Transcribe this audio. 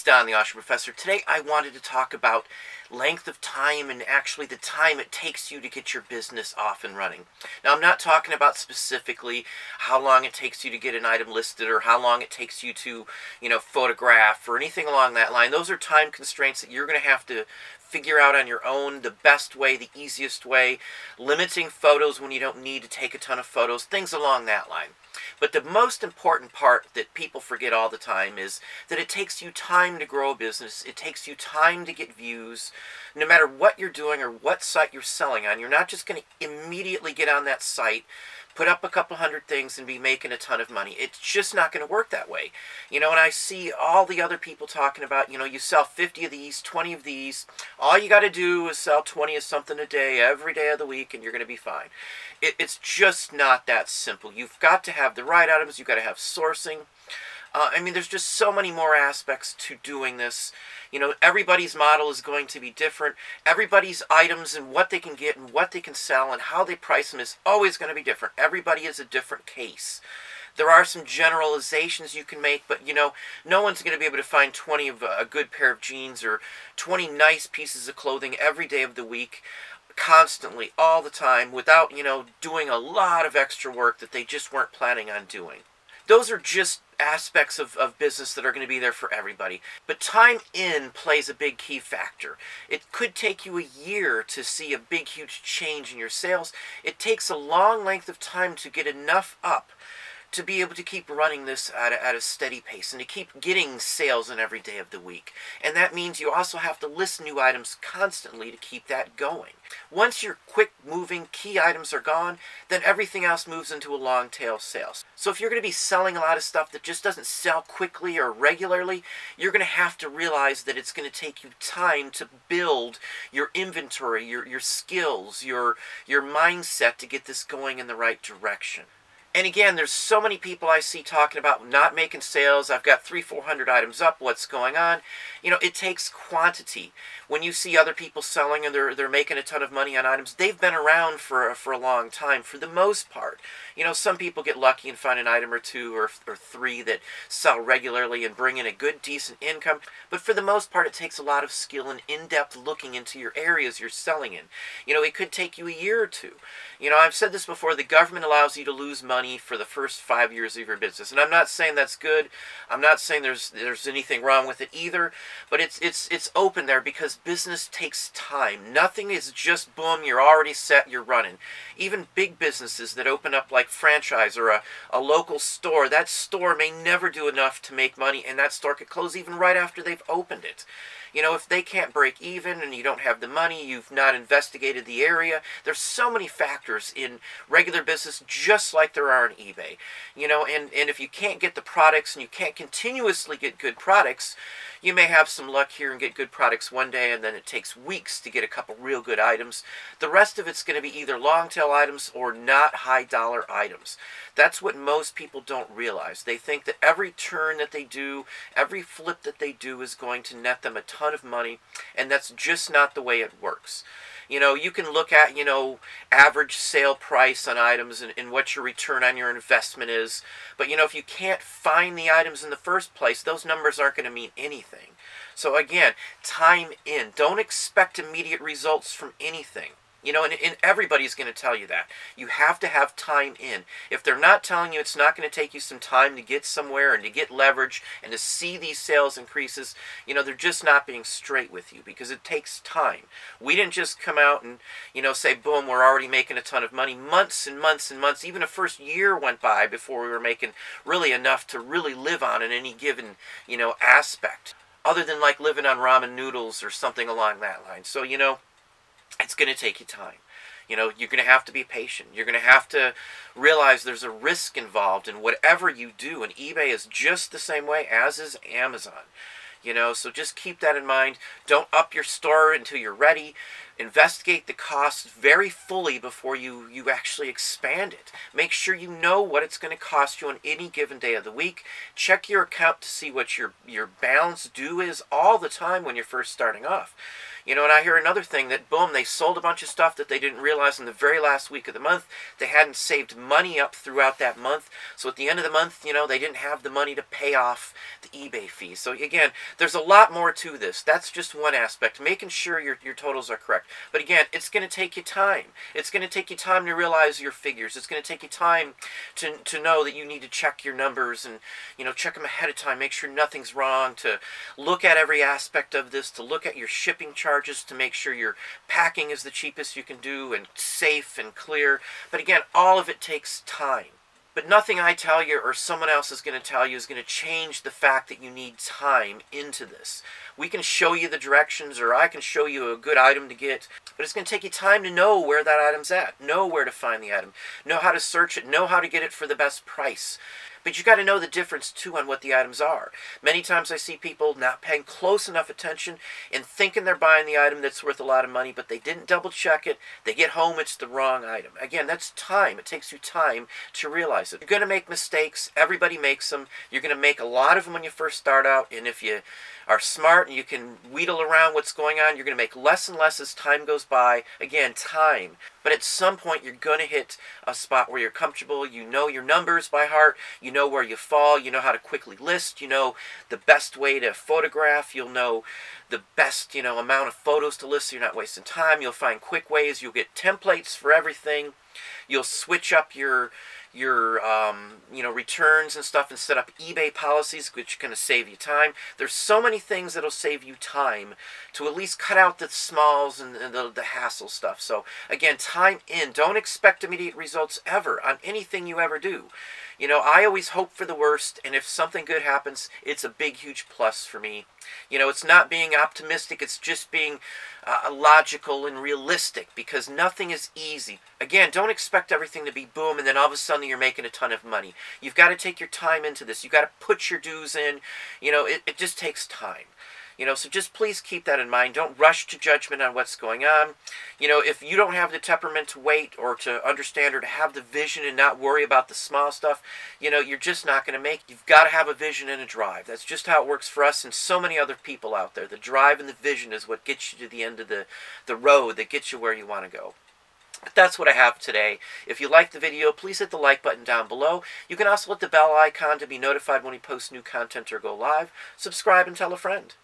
Don, the Auction Professor. Today I wanted to talk about length of time and actually the time it takes you to get your business off and running. Now, I'm not talking about specifically how long it takes you to get an item listed or how long it takes you to, photograph or anything along that line. Those are time constraints that you're going to have to figure out on your own, the best way, the easiest way, limiting photos when you don't need to take a ton of photos, things along that line. But the most important part that people forget all the time is that it takes you time to grow a business. It takes you time to get views. No matter what you're doing or what site you're selling on, you're not just going to immediately get on that site, put up a couple hundred things and be making a ton of money. It's just not going to work that way. And I see all the other people talking about, you sell 50 of these, 20 of these. All you got to do is sell 20 of something a day, every day of the week, and you're going to be fine. It's just not that simple. You've got to have the right items. You've got to have sourcing. There's just so many more aspects to doing this. Everybody's model is going to be different. Everybody's items and what they can get and what they can sell and how they price them is always going to be different. Everybody is a different case. There are some generalizations you can make, but no one's going to be able to find 20 of a good pair of jeans or 20 nice pieces of clothing every day of the week, constantly, all the time, without, doing a lot of extra work that they just weren't planning on doing. Those are just aspects of business that are going to be there for everybody. But time in plays a big key factor. It could take you a year to see a big, huge change in your sales. It takes a long length of time to get enough up to be able to keep running this at a steady pace and to keep getting sales in every day of the week. And that means you also have to list new items constantly to keep that going. Once your quick moving key items are gone, then everything else moves into a long tail sales. So if you're going to be selling a lot of stuff that just doesn't sell quickly or regularly, you're going to have to realize that it's going to take you time to build your inventory, your skills, your mindset to get this going in the right direction. And again, there's so many people I see talking about not making sales. I've got 300-400 items up. What's going on? It takes quantity. When you see other people selling and they're making a ton of money on items, they've been around for a long time for the most part. Some people get lucky and find an item or two or three that sell regularly and bring in a good, decent income. But for the most part, it takes a lot of skill and in-depth looking into your areas you're selling in. It could take you a year or two. I've said this before, the government allows you to lose money for the first 5 years of your business. And I'm not saying that's good. I'm not saying there's anything wrong with it either. But it's open there because business takes time. Nothing is just boom, you're already set, you're running. Even big businesses that open up like franchise or a local store, that store may never do enough to make money and that store could close even right after they've opened it. If they can't break even and you don't have the money, you've not investigated the area. There's so many factors in regular business just like there are in eBay. And if you can't get the products and you can't continuously get good products, you may have some luck here and get good products one day and then it takes weeks to get a couple real good items. The rest of it's going to be either long tail items or not high dollar items. That's what most people don't realize. They think that every turn that they do, every flip that they do is going to net them a ton of money, and that's just not the way it works. You can look at, average sale price on items and what your return on your investment is. But, if you can't find the items in the first place, those numbers aren't going to mean anything. So again, time in. Don't expect immediate results from anything. And everybody's going to tell you that. You have to have time in. If they're not telling you it's not going to take you some time to get somewhere and to get leverage and to see these sales increases, they're just not being straight with you because it takes time. We didn't just come out and, say, boom, we're already making a ton of money. Months and months and months, even a first year went by before we were making really enough to really live on in any given, aspect. Other than like living on ramen noodles or something along that line. So, it's going to take you time. You're going to have to be patient. You're going to have to realize there's a risk involved in whatever you do. And eBay is just the same way as is Amazon. So just keep that in mind. Don't up your store until you're ready. Investigate the costs very fully before you actually expand it. Make sure you know what it's going to cost you on any given day of the week. Check your account to see what your balance due is all the time when you're first starting off. You know, and I hear another thing that, boom, they sold a bunch of stuff that they didn't realize in the very last week of the month. They hadn't saved money up throughout that month. So at the end of the month, you know, they didn't have the money to pay off the eBay fee. So again, there's a lot more to this. That's just one aspect, making sure your totals are correct. But again, it's going to take you time. It's going to take you time to realize your figures. It's going to take you time to know that you need to check your numbers and, you know, check them ahead of time. Make sure nothing's wrong, to look at every aspect of this, to look at your shipping charges, to make sure your packing is the cheapest you can do and safe and clear. But again, all of it takes time. But nothing I tell you or someone else is going to tell you is going to change the fact that you need time into this. We can show you the directions, or I can show you a good item to get, but it's going to take you time to know where that item's at, know where to find the item, know how to search it, know how to get it for the best price. But you got to know the difference too on what the items are. Many times I see people not paying close enough attention and thinking they're buying the item that's worth a lot of money, but they didn't double check it. They get home, it's the wrong item. Again, that's time. It takes you time to realize it. You're going to make mistakes. Everybody makes them. You're going to make a lot of them when you first start out, and if you are smart and you can wheedle around what's going on, you're going to make less and less as time goes by. Again, time. But at some point, you're going to hit a spot where you're comfortable. You know your numbers by heart. You know where you fall. You know how to quickly list. You know the best way to photograph. You'll know the best, you know, amount of photos to list so you're not wasting time. You'll find quick ways. You'll get templates for everything. You'll switch up your you know, returns and stuff and set up eBay policies, which are going to save you time. There's so many things that'll save you time to at least cut out the smalls and the hassle stuff. So again, time in. Don't expect immediate results ever on anything you ever do. You know, I always hope for the worst, and if something good happens, it's a big, huge plus for me. You know, it's not being optimistic, it's just being logical and realistic, because nothing is easy. Again, don't expect everything to be boom, and then all of a sudden you're making a ton of money. You've got to take your time into this. You've got to put your dues in. You know, it just takes time. You know, so just please keep that in mind. Don't rush to judgment on what's going on. You know, if you don't have the temperament to wait or to understand or to have the vision and not worry about the small stuff, you know, you're just not going to make it. You've got to have a vision and a drive. That's just how it works for us and so many other people out there. The drive and the vision is what gets you to the end of the road, that gets you where you want to go. But that's what I have today. If you liked the video, please hit the like button down below. You can also hit the bell icon to be notified when we post new content or go live. Subscribe and tell a friend.